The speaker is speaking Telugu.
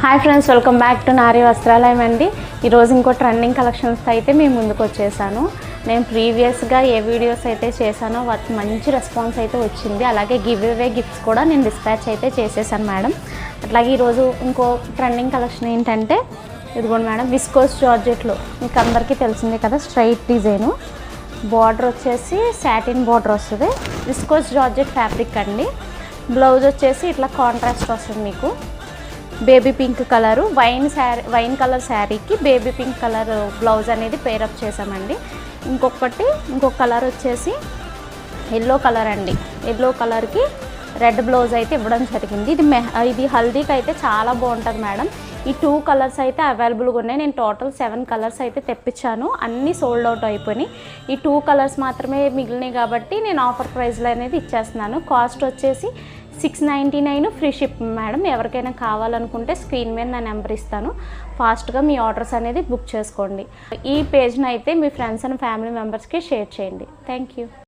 Hi friends, welcome back to నారీ వస్త్రాలయం అండి. ఈరోజు ఇంకో ట్రెండింగ్ కలెక్షన్స్తో అయితే మేము ముందుకు వచ్చేసాను. నేను ప్రీవియస్గా ఏ వీడియోస్ అయితే చేశానో వాటికి మంచి రెస్పాన్స్ అయితే వచ్చింది. అలాగే గివ్ అవే గిఫ్ట్స్ కూడా నేను డిస్పాచ్ అయితే చేసేసాను మేడం. అట్లాగే ఈరోజు ఇంకో ట్రెండింగ్ కలెక్షన్ ఏంటంటే ఇదిగోండి మేడం, విస్కోస్ జార్జెట్లో మీకు అందరికీ తెలిసిందే కదా, స్ట్రైట్ డిజైను, బార్డర్ వచ్చేసి సాటిన్ బార్డర్ వస్తుంది. విస్కోస్ జార్జెట్ ఫ్యాబ్రిక్ అండి. బ్లౌజ్ వచ్చేసి ఇట్లా కాంట్రాస్ట్ వస్తుంది మీకు. Baby pink colour wine colour శారీకి బేబీ పింక్ కలర్ బ్లౌజ్ అనేది పేరప్ చేసామండి. ఇంకొక కలర్ వచ్చేసి ఎల్లో కలర్ అండి. ఎల్లో కలర్కి రెడ్ బ్లౌజ్ అయితే ఇవ్వడం జరిగింది. ఇది హల్దీకి అయితే చాలా బాగుంటుంది మేడం. ఈ 2 కలర్స్ అయితే అవైలబుల్గా ఉన్నాయి. నేను టోటల్ 7 కలర్స్ అయితే తెప్పించాను, అన్నీ సోల్డ్ అవుట్ అయిపోయినాయి. ఈ 2 కలర్స్ మాత్రమే మిగిలినాయి కాబట్టి నేను ఆఫర్ ప్రైస్లో అనేది ఇచ్చేస్తున్నాను. కాస్ట్ వచ్చేసి 699 ఫ్రీ షిప్ మేడం. ఎవరికైనా కావాలనుకుంటే స్క్రీన్ మీద నా నెంబర్ ఇస్తాను, ఫాస్ట్గా మీ ఆర్డర్స్ అనేది బుక్ చేసుకోండి. ఈ పేజ్ని అయితే మీ ఫ్రెండ్స్ అండ్ ఫ్యామిలీ మెంబర్స్కి షేర్ చేయండి. Thank you.